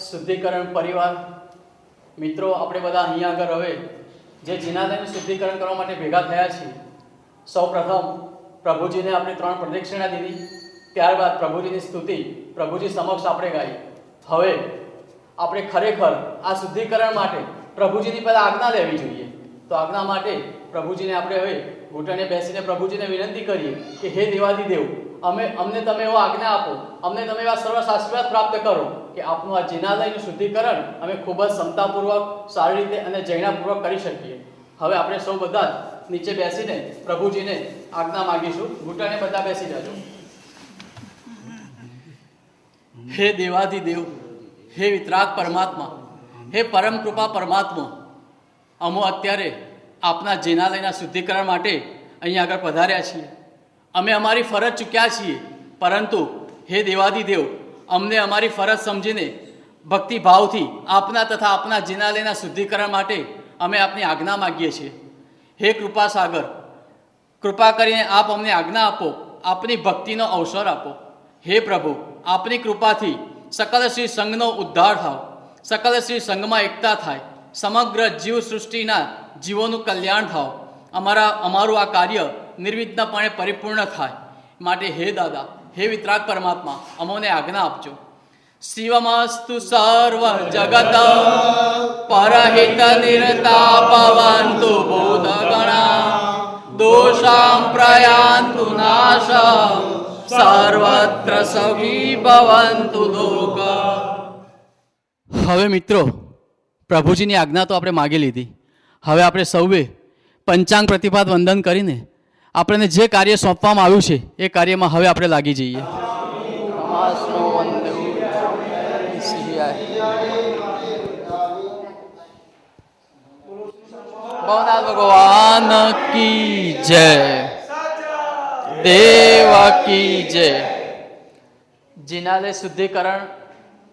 શુદ્ધિકરણ પરિવાર મિત્રો આપણે બધા અહીંયા આગળ હવે જે જિનાલયનું શુદ્ધિકરણ કરવા માટે ભેગા થયા છીએ, સૌપ્રથમ પ્રભુજીને આપણે 3 પ્રદક્ષિણા દીધી, ત્યારબાદ પ્રભુજીની સ્તુતિ પ્રભુજી સમક્ષ આપણે ગાઈ. હવે આપણે ખરેખર આ શુદ્ધિકરણ માટે પ્રભુજીની પહેલાં આજ્ઞા લેવી જોઈએ. તો આજ્ઞા માટે પ્રભુજીને આપણે હવે ઘૂંટણે બેસીને પ્રભુજીને વિનંતી કરીએ કે હે દેવાદિદેવ, અમને તમે એવો આજ્ઞા આપો, અમને તમે એવા સર્વ આશીર્વાદ પ્રાપ્ત કરો કે આપનું આ જિનાલયનું શુદ્ધિકરણ અમે ખૂબ જ ક્ષમતાપૂર્વક, સારી રીતે અને જૈનાપૂર્વક કરી શકીએ. હવે આપણે સૌ બધા નીચે બેસીને પ્રભુજીને આજ્ઞા માગીશું. ઘૂંટણે બધા બેસી જજો. હે દેવાદિદેવ, હે વિતરાગ પરમાત્મા, હે પરમ કૃપા પરમાત્મા, અમો અત્યારે આપના જિનાલયના શુદ્ધિકરણ માટે અહીંયા આગળ પધાર્યા છીએ. અમે અમારી ફરજ ચૂક્યા છીએ, પરંતુ હે દેવાદિદેવ, અમને અમારી ફરજ સમજીને ભક્તિભાવથી આપના તથા આપના જિનાલયના શુદ્ધિકરણ માટે અમે આપની આજ્ઞા માગીએ છીએ. હે કૃપા સાગર, કૃપા કરીને આપ અમને આજ્ઞા આપો, આપની ભક્તિનો અવસર આપો. હે પ્રભુ, આપની કૃપાથી સકલ શ્રી સંઘનો ઉદ્ધાર થાવ, સકલ શ્રી સંઘમાં એકતા થાય, સમગ્ર જીવ સૃષ્ટિના જીવોનું કલ્યાણ થાવ, અમારું આ કાર્ય નિર્વિઘ્નપણે પરિપૂર્ણ થાય. માટે હે દાદા, હે વિતરાગ પરમાત્મા, અમોને આજ્ઞા આપજો. શિવમસ્તુ સર્વ જગત પરહિત નિરતાપવંતુ ભૂતગણા દોષાં પ્રયાન્તુ નાશ સર્વત્ર સૌખી ભવન્તુ લોક. હવે મિત્રો, પ્રભુજીની આજ્ઞા તો આપણે માગી લીધી. હવે આપણે સૌએ પંચાંગ પ્રતિપાદ વંદન કરીને આપણને જે કાર્ય સોંપવામાં આવ્યું છે એ કાર્યમાં હવે આપણે લાગી જઈએ. ભગવાન કી જય, દેવ કી જય. જિનાલય શુદ્ધિકરણ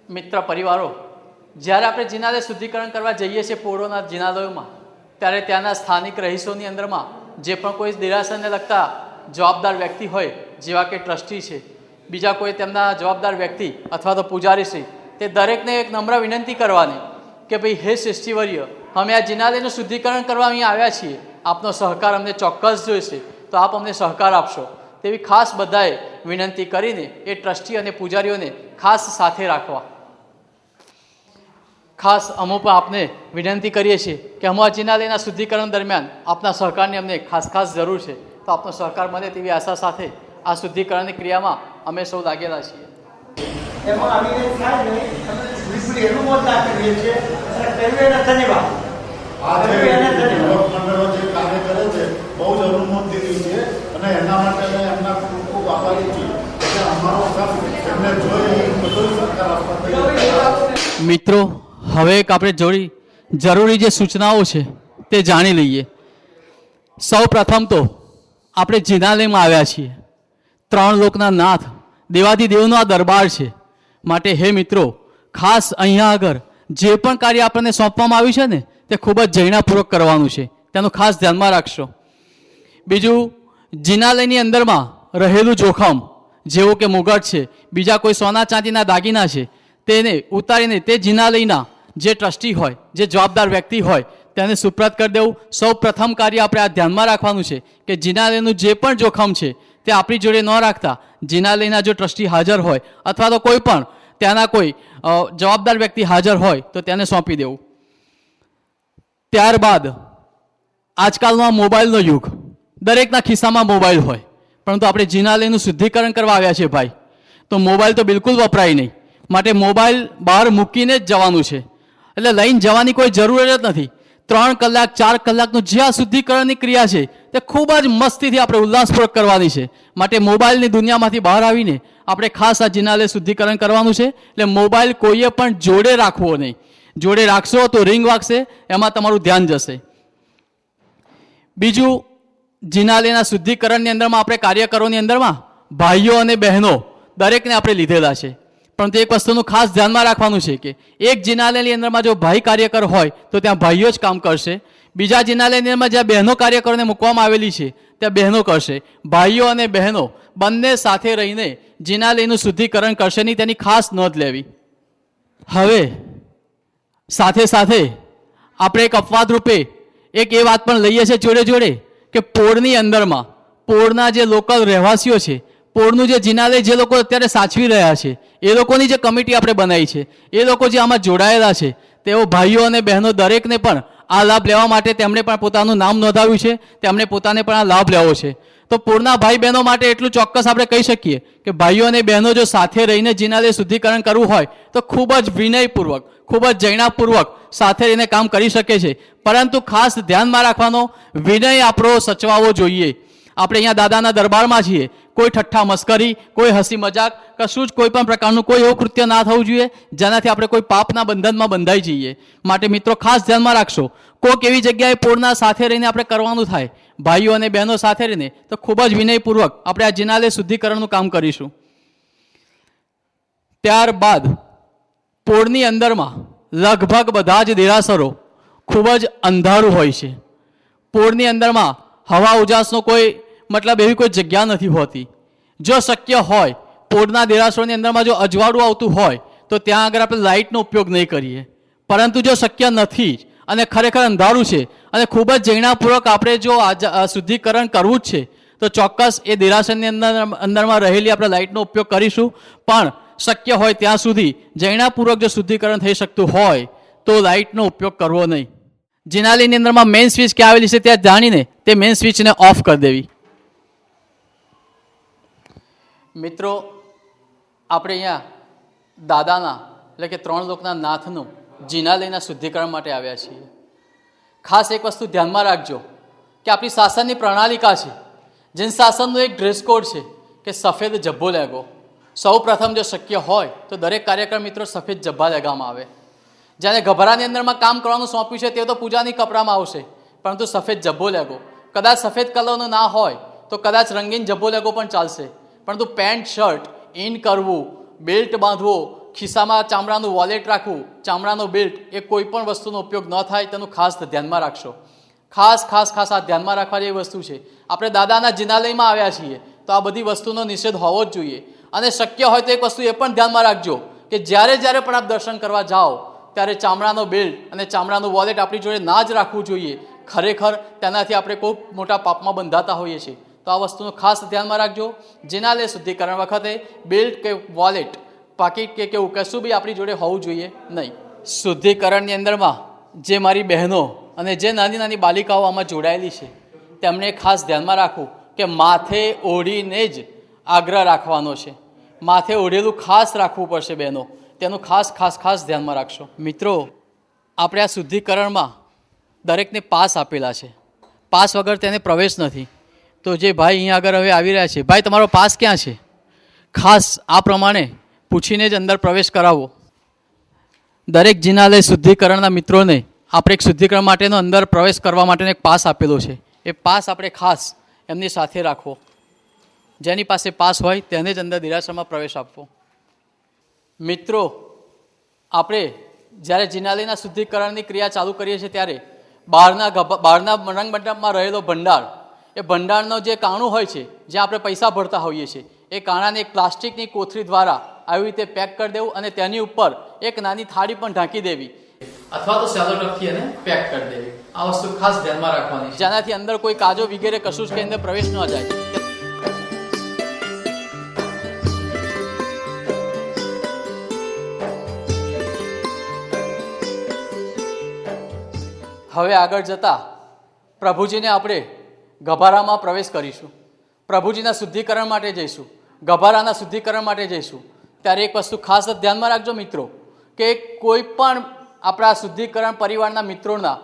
મિત્ર પરિવારો, જ્યારે આપણે જિનાલય શુદ્ધિકરણ કરવા જઈએ છીએ પોળોના જિનાલયોમાં, ત્યારે ત્યાંના સ્થાનિક રહીશોની અંદરમાં જે પણ કોઈ દેરાસરને લગતા જવાબદાર વ્યક્તિ હોય, જેવા કે ટ્રસ્ટી છે, બીજા કોઈ તેમના જવાબદાર વ્યક્તિ અથવા તો પૂજારીશ્રી, તે દરેકને એક નમ્ર વિનંતી કરવાની કે ભાઈ હે સૃષ્ટિવર્ય, અમે આ જિનાલયનું શુદ્ધિકરણ કરવા અહીં આવ્યા છીએ, આપનો સહકાર અમને ચોક્કસ જોઈશે, તો આપ અમને સહકાર આપશો. તેવી ખાસ બધાએ વિનંતી કરીને એ ટ્રસ્ટી અને પૂજારીઓને ખાસ સાથે રાખવા. ખાસ અમો પણ આપને વિનંતી કરીએ છીએ કે અમો આ જિનાલયના શુદ્ધિકરણ દરમિયાન આપના સહકારની અમને ખાસ જરૂર છે. તો આપનો સહકાર મળે તેવી આશા સાથે આ શુદ્ધિકરણની ક્રિયામાં અમે સૌ લાગેલા છીએ. મિત્રો, હવે એક આપણે જરૂરી જે સૂચનાઓ છે તે જાણી લઈએ. સૌ પ્રથમ તો આપણે જિનાલયમાં આવ્યા છીએ. 3 લોકના નાથ દેવાદિદેવનો આ દરબાર છે. માટે હે મિત્રો, ખાસ અહીંયા આગળ જે પણ કાર્ય આપણને સોંપવામાં આવ્યું છે ને, તે ખૂબ જ જૈનાપૂર્વક કરવાનું છે, તેનું ખાસ ધ્યાનમાં રાખશો. બીજું, જિનાલયની અંદરમાં રહેલું જોખમ જેવો કે મુગટ છે, બીજા કોઈ સોના ચાંદીના દાગીના છે, તેને ઉતારીને તે જિનાલયના જે ટ્રસ્ટી હોય, જે જવાબદાર વ્યક્તિ હોય, તેને સુપ્રત કરી દેવું. સૌ પ્રથમ કાર્ય આપણે આ ધ્યાનમાં રાખવાનું છે કે જિનાલયનું જે પણ જોખમ છે તે આપણી જોડે ન રાખતા જિનાલયના જો ટ્રસ્ટી હાજર હોય અથવા તો કોઈ પણ ત્યાંના કોઈ જવાબદાર વ્યક્તિ હાજર હોય તો તેને સોંપી દેવું. ત્યારબાદ આજકાલનો આ મોબાઈલનો યુગ, દરેકના ખિસ્સામાં મોબાઈલ હોય, પરંતુ આપણે જિનાલયનું શુદ્ધિકરણ કરવા આવ્યા છીએ ભાઈ, તો મોબાઈલ તો બિલકુલ વપરાય નહીં. માટે મોબાઈલ બહાર મૂકીને જ જવાનું છે, એટલે લઈને જવાની કોઈ જરૂર જ નથી. 3 કલાક 4 કલાકનું જે આ શુદ્ધિકરણની ક્રિયા છે તે ખૂબ જ મસ્તીથી આપણે ઉલ્લાસપૂર્વક કરવાની છે. માટે મોબાઈલની દુનિયામાંથી બહાર આવીને આપણે ખાસ આ જિનાલય શુદ્ધિકરણ કરવાનું છે. એટલે મોબાઈલ કોઈએ પણ જોડે રાખવો નહીં. જોડે રાખશો તો રિંગ વાગશે, એમાં તમારું ધ્યાન જશે. બીજું, જિનાલયના શુદ્ધિકરણની અંદરમાં આપણે કાર્યકરોની અંદરમાં ભાઈઓ અને બહેનો દરેકને આપણે લીધેલા છે. પરંતુ એક વસ્તુનું ખાસ ધ્યાનમાં રાખવાનું છે કે એક જિનાલયની અંદરમાં જો ભાઈ કાર્યકર હોય તો ત્યાં ભાઈઓ જ કામ કરશે. બીજા જિનાલયની અંદરમાં જ્યાં બહેનો કાર્યકરોને મૂકવામાં આવેલી છે ત્યાં બહેનો કરશે. ભાઈઓ અને બહેનો બંને સાથે રહીને જિનાલયનું શુદ્ધિકરણ કરશે નહીં, તેની ખાસ નોંધ લેવી. હવે સાથે સાથે આપણે એક અપવાદ રૂપે એક એ વાત પણ લઈએ છીએ જોડે જોડે કે પોળની અંદરમાં પોળના જે લોકલ રહેવાસીઓ છે, પોળનું જે જિનાલય જે લોકો અત્યારે સાચવી રહ્યા છે, એ લોકોની જે કમિટી આપણે બનાવી છે, એ લોકો જે આમાં જોડાયેલા છે, તેઓ ભાઈઓ અને બહેનો દરેકને પણ આ લાભ લેવા માટે તેમણે પણ પોતાનું નામ નોંધાવ્યું છે, તેમણે પોતાને પણ આ લાભ લેવો છે. તો પૂરના ભાઈ બહેનો માટે એટલું ચોક્કસ આપણે કહી શકીએ કે ભાઈઓ અને બહેનો જો સાથે રહીને જિનાલય શુદ્ધિકરણ કરવું હોય તો ખૂબ જ વિનયપૂર્વક, ખૂબ જ જૈણાપૂર્વક સાથે રહીને કામ કરી શકે છે. પરંતુ ખાસ ધ્યાનમાં રાખવાનો, વિનય આપણો સચવાવો જોઈએ. આપણે અહીંયા દાદાના દરબારમાં છીએ, કોઈ ઠઠ્ઠા મસ્કરી, કોઈ હસી મજાક, કશું જ કોઈ પણ પ્રકારનું કોઈ એવું કૃત્ય ના થવું જોઈએ જેનાથી આપણે કોઈ પાપના બંધનમાં બંધાઈ જઈએ. માટે મિત્રો ખાસ ધ્યાનમાં રાખશો, કોઈક એવી જગ્યાએ પોળના સાથે રહીને આપણે કરવાનું થાય, ભાઈઓ અને બહેનો સાથે રહીને, તો ખૂબ જ વિનયપૂર્વક આપણે આ જિનાલય શુદ્ધિકરણનું કામ કરીશું. ત્યારબાદ પોળની અંદરમાં લગભગ બધા જ દેરાસરો ખૂબ જ અંધારું હોય છે. પોળની અંદરમાં હવા ઉજાસનો કોઈ મતલબ એવી કોઈ જગ્યા નથી હોતી. જો શક્ય હોય પોળના દેરાસરોની અંદરમાં જો અજવાળું આવતું હોય તો ત્યાં આગળ આપણે લાઇટનો ઉપયોગ નહીં કરીએ. પરંતુ જો શક્ય નથી અને ખરેખર અંધારું છે અને ખૂબ જ જૈણાપૂર્વક આપણે જો શુદ્ધિકરણ કરવું જ છે તો ચોક્કસ એ દેરાસરની અંદરમાં રહેલી આપણે લાઇટનો ઉપયોગ કરીશું. પણ શક્ય હોય ત્યાં સુધી જૈણાપૂર્વક જો શુદ્ધિકરણ થઈ શકતું હોય તો લાઇટનો ઉપયોગ કરવો નહીં. જિનાલયની અંદરમાં મેઇન સ્વિચ ક્યાં આવેલી છે ત્યાં જાણીને તે મેઇન સ્વિચને ઓફ કરી દેવી. મિત્રો, આપણે અહીંયા દાદાના એટલે કે ત્રણ લોકના નાથનું જિનાલયના શુદ્ધિકરણ માટે આવ્યા છીએ. ખાસ એક વસ્તુ ધ્યાનમાં રાખજો કે આપણી શાસનની પ્રણાલિકા છે, જૈન શાસનનું એક ડ્રેસ કોડ છે કે સફેદ જબ્બો લેગો. સૌ પ્રથમ જો શક્ય હોય તો દરેક કાર્યક્રમ મિત્રો સફેદ જબ્બા લેગામાં આવે. જ્યારે ગભરાની અંદરમાં કામ કરવાનું સોંપ્યું છે તે તો પૂજાની કપડામાં આવશે, પરંતુ સફેદ જબ્બો લેગો. કદાચ સફેદ કલરનો ના હોય તો કદાચ રંગીન જબ્બો લેગો પણ ચાલશે, પરંતુ પેન્ટ શર્ટ ઇન કરવું, બેલ્ટ બાંધવો, ખિસ્સામાં ચામડાનું વોલેટ રાખવું, ચામડાનો બેલ્ટ, એ કોઈ પણ વસ્તુનો ઉપયોગ ન થાય તેનું ખાસ ધ્યાનમાં રાખશો. ખાસ ખાસ ખાસ આ ધ્યાનમાં રાખવા જેવી વસ્તુ છે. આપણે દાદાના જિનાલયમાં આવ્યા છીએ તો આ બધી વસ્તુનો નિષેધ હોવો જ જોઈએ. અને શક્ય હોય તો એક વસ્તુ એ પણ ધ્યાનમાં રાખજો કે જ્યારે જ્યારે પણ આપ દર્શન કરવા જાઓ ત્યારે ચામડાનો બેલ્ટ અને ચામડાનું વોલેટ આપણી જોડે ના જ રાખવું જોઈએ. ખરેખર તેનાથી આપણે ખૂબ મોટા પાપમાં બંધાતા હોઈએ છીએ. તો આ વસ્તુનું ખાસ ધ્યાનમાં રાખજો. જિનાલય શુદ્ધિકરણ વખતે બેલ્ટ કે વોલેટ, પાકીટ કે કેવું કશું બી આપણી જોડે હોવું જોઈએ નહીં. શુદ્ધિકરણની અંદરમાં જે મારી બહેનો અને જે નાની નાની બાલિકાઓ આમાં જોડાયેલી છે તેમણે ખાસ ધ્યાનમાં રાખવું કે માથે ઓઢીને જ આગ્રહ રાખવાનો છે. માથે ઓઢેલું ખાસ રાખવું પડશે બહેનો, તેનું ખાસ ખાસ ખાસ ધ્યાનમાં રાખશો. મિત્રો, આપણે આ શુદ્ધિકરણમાં દરેકને પાસ આપેલા છે. પાસ વગર તેને પ્રવેશ નથી. તો જે ભાઈ અહીંયા આગળ હવે આવી રહ્યા છે, ભાઈ તમારો પાસ ક્યાં છે? ખાસ આ પ્રમાણે પૂછીને જ અંદર પ્રવેશ કરાવો. દરેક જિનાલય શુદ્ધિકરણના મિત્રોને આપણે એક શુદ્ધિકરણ માટેનો અંદર પ્રવેશ કરવા માટેનો એક પાસ આપેલો છે. એ પાસ આપણે ખાસ એમની સાથે રાખવો. જેની પાસે પાસ હોય તેને જ અંદર દેરાસરમાં પ્રવેશ આપવો. મિત્રો, આપણે જ્યારે જિનાલયના શુદ્ધિકરણની ક્રિયા ચાલુ કરીએ છીએ ત્યારે બહારના રંગમંડપમાં રહેલો ભંડાર, એ ભંડારનો જે કાણું હોય છે જ્યાં આપણે પૈસા ભરતા હોઈએ છીએ, એ કાણાને એક પ્લાસ્ટિકની કોથળી દ્વારા આવી રીતે પેક કરી દેવું અને તેની ઉપર એક નાની થાળી પણ ઢાંકી દેવી અથવા તો સેલો ટેપથી એને પેક કરી દેવી. આ વસ્તુ ખાસ ધ્યાનમાં રાખવાની, જેનાથી અંદર કોઈ કાજો વગેરે કશું જ કે અંદર પ્રવેશ ન જાય. હવે આગળ જતા પ્રભુજીને આપણે ગભારામાં પ્રવેશ કરીશું. પ્રભુજીના શુદ્ધિકરણ માટે જઈશું, ગભારાના શુદ્ધિકરણ માટે જઈશું. ત્યારે એક વસ્તુ ખાસ ધ્યાનમાં રાખજો મિત્રો કે કોઈ પણ આપણા શુદ્ધિકરણ પરિવારના મિત્રોના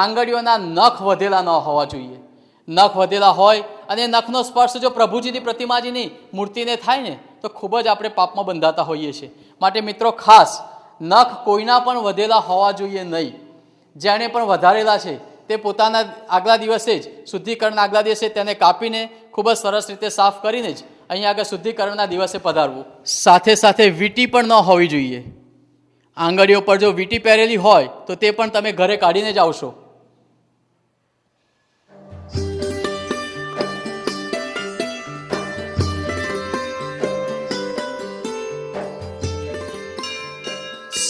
આંગળીઓના નખ વધેલા ન હોવા જોઈએ. નખ વધેલા હોય અને નખનો સ્પર્શ જો પ્રભુજીની પ્રતિમાજીની મૂર્તિને થાય ને તો ખૂબ જ આપણે પાપમાં બંધાતા હોઈએ છીએ. માટે મિત્રો ખાસ નખ કોઈના પણ વધેલા હોવા જોઈએ નહીં. જેણે પણ વધારેલા છે તે પોતાના આગલા દિવસે જ શુદ્ધિકરણના આગલા દિવસે તેને કાપીને ખૂબ જ સરસ રીતે સાફ કરીને જ અહીંયા આગળ શુદ્ધિકરણના દિવસે પધારવું. સાથે સાથે વીંટી પણ ન હોવી જોઈએ. આંગળીઓ પર જો વીંટી પહેરેલી હોય તો તે પણ તમે ઘરે કાઢીને જ આવશો.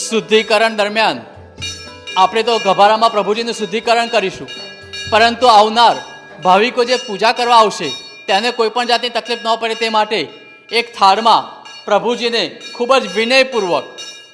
શુદ્ધિકરણ દરમિયાન આપણે તો ગભારામાં પ્રભુજીનું શુદ્ધિકરણ કરીશું, પરંતુ આવનાર ભાવિકો જે પૂજા કરવા આવશે તેને કોઈ પણ જાતની તકલીફ ન પડે તે માટે એક થાળમાં પ્રભુજીને ખૂબ જ વિનયપૂર્વક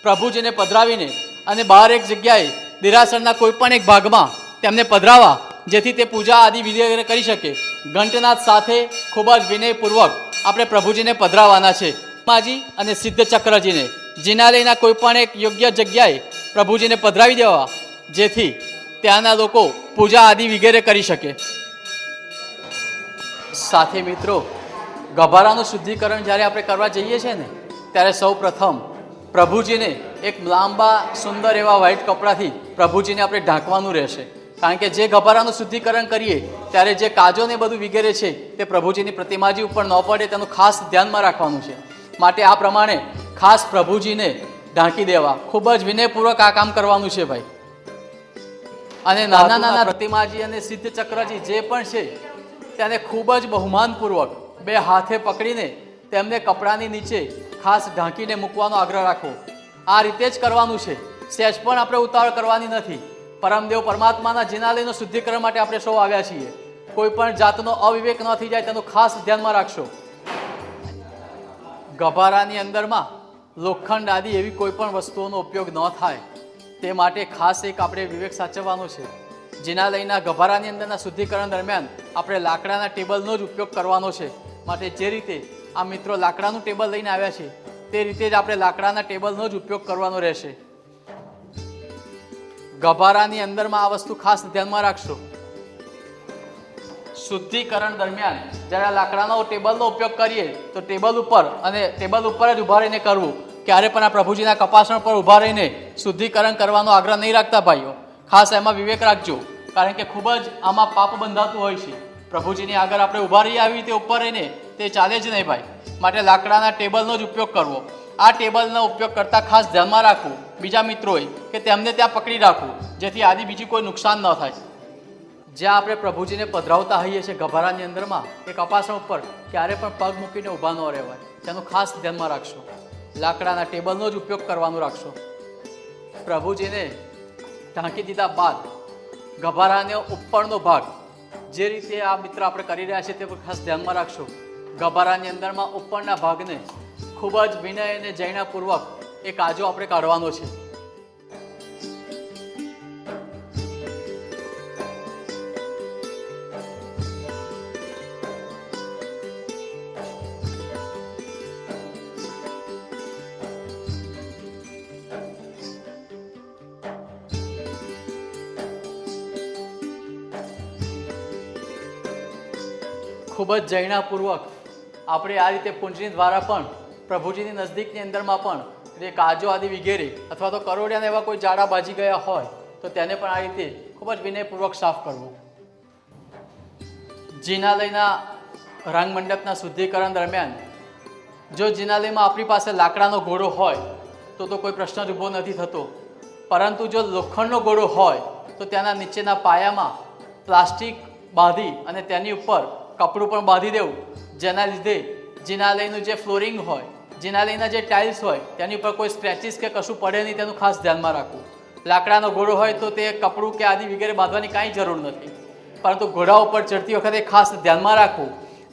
પ્રભુજીને પધરાવીને અને બહાર એક જગ્યાએ દેરાસરના કોઈ પણ એક ભાગમાં તેમને પધરાવા, જેથી તે પૂજા આદિ વિધિ કરી શકે. ઘંટનાદ સાથે ખૂબ જ વિનયપૂર્વક આપણે પ્રભુજીને પધરાવાના છે. માજી અને સિદ્ધ ચક્રજીને જિનાલયના કોઈ પણ એક યોગ્ય જગ્યાએ પ્રભુજીને પધરાવી દેવા, જેથી ત્યાંના લોકો પૂજા આદિ વગેરે કરી શકે. સાથે મિત્રો, ગભારાનું શુદ્ધિકરણ જ્યારે આપણે કરવા જઈએ છીએ ને, ત્યારે સૌ પ્રથમ પ્રભુજીને એક લાંબા સુંદર એવા વ્હાઈટ કપડાથી પ્રભુજીને આપણે ઢાંકવાનું રહેશે. કારણ કે જે ગભારાનું શુદ્ધિકરણ કરીએ ત્યારે જે કાજો ને બધું વગેરે છે તે પ્રભુજીની પ્રતિમાજી ઉપર ન પડે તેનું ખાસ ધ્યાનમાં રાખવાનું છે. માટે આ પ્રમાણે ખાસ પ્રભુજીને ઢાંકી દેવા, ખૂબ જ વિનયપૂર્વક આ કામ કરવાનું છે ભાઈ. અને નાના નાના પ્રતિમાજી અને સિદ્ધ ચક્રજી જે પણ છે તેને ખૂબ જ બહુમાનપૂર્વક બે હાથે પકડીને તેમને કપડાની નીચે ખાસ ઢાંકીને મૂકવાનો આગ્રહ રાખવો. આ રીતે જ કરવાનું છે, સહેજ પણ આપણે ઉતાવળ કરવાની નથી. પરમદેવ પરમાત્માના જિનાલયનું શુદ્ધિકરણ માટે આપણે સૌ આવ્યા છીએ. કોઈ પણ જાતનો અવિવેક ન થઈ જાય તેનું ખાસ ધ્યાનમાં રાખશો. ગભારાની અંદરમાં લોખંડ આદિ એવી કોઈ પણ વસ્તુઓનો ઉપયોગ ન થાય તે માટે ખાસ એક આપણે વિવેક સાચવવાનો છે. જિનાલયના ગભારાની અંદરના શુદ્ધિકરણ દરમિયાન આપણે લાકડાના ટેબલનો જ ઉપયોગ કરવાનો છે. માટે જે રીતે આ મિત્રો લાકડાનું ટેબલ લઈને આવ્યા છે તે રીતે જ આપણે લાકડાના ટેબલનો જ ઉપયોગ કરવાનો રહેશે. ગભારાની અંદરમાં આ વસ્તુ ખાસ ધ્યાનમાં રાખશો. શુદ્ધિકરણ દરમિયાન જ્યારે લાકડાનો ટેબલનો ઉપયોગ કરીએ તો ટેબલ ઉપર અને ટેબલ ઉપર જ ઊભા રહીને કરવું. ક્યારે પણ આ પ્રભુજીના કપાસણ પર ઊભા રહીને શુદ્ધિકરણ કરવાનો આગ્રહ નહીં રાખતા ભાઈઓ. ખાસ એમાં વિવેક રાખજો, કારણ કે ખૂબ જ આમાં પાપ બંધાતું હોય છે. પ્રભુજીની આગળ આપણે ઊભા રહી આવી રીતે ઉપર રહીને તે ચાલે જ નહીં ભાઈ. માટે લાકડાના ટેબલનો જ ઉપયોગ કરવો. આ ટેબલનો ઉપયોગ કરતા ખાસ ધ્યાનમાં રાખવું બીજા મિત્રોએ કે તેમને ત્યાં પકડી રાખવું, જેથી આદિ બીજી કોઈ નુકસાન ન થાય. જ્યાં આપણે પ્રભુજીને પધરાવતા હોઈએ છીએ ગભારાની અંદરમાં એ કપાસણ ઉપર ક્યારે પણ પગ મૂકીને ઊભા ન રહેવાય, તેનું ખાસ ધ્યાનમાં રાખશો. લાકડાના ટેબલનો જ ઉપયોગ કરવાનું રાખશો. પ્રભુજીને ઢાંકી દીધા બાદ ગભારાનો ઉપરનો ભાગ જે રીતે આ મિત્ર આપણે કરી રહ્યા છીએ તે પર ખાસ ધ્યાનમાં રાખશો. ગભારાની અંદરમાં ઉપરના ભાગને ખૂબ જ વિનય અને જૈનાપૂર્વક એ કાજો આપણે કાઢવાનો છે. ખૂબ જ જૈનાપૂર્વક આપણે આ રીતે પૂંજની દ્વારા પણ પ્રભુજીની નજદીકની અંદરમાં પણ જે કાજો આદિ વગેરે અથવા તો કરોડિયાના એવા કોઈ જાડા બાજી ગયા હોય તો તેને પણ આ રીતે ખૂબ જ વિનયપૂર્વક સાફ કરવું. જિનાલયના રંગ મંડપના શુદ્ધિકરણ દરમિયાન જો જિનાલયમાં આપણી પાસે લાકડાનો ઘોડો હોય તો કોઈ પ્રશ્ન જ ઊભો નથી થતો, પરંતુ જો લોખંડનો ઘોડો હોય તો તેના નીચેના પાયામાં પ્લાસ્ટિક બાંધી અને તેની ઉપર કપડું પણ બાંધી દેવું, જેના લીધે જિનાલયનું જે ફ્લોરિંગ હોય, જિનાલયના જે ટાઇલ્સ હોય તેની ઉપર કોઈ સ્ક્રેચીસ કે કશું પડે નહીં તેનું ખાસ ધ્યાનમાં રાખવું. લાકડાનો ઘોડો હોય તો તે કપડું કે આદિ વગેરે બાંધવાની કાંઈ જરૂર નથી, પરંતુ ઘોડા ઉપર ચડતી વખતે ખાસ ધ્યાનમાં રાખવું.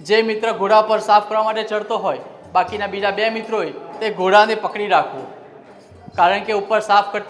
જે મિત્ર ઘોડા પર સાફ કરવા માટે ચડતો હોય, બાકીના બીજા બે મિત્રોએ તે ઘોડાને પકડી રાખવું, કારણ કે ઉપર સાફ કરતા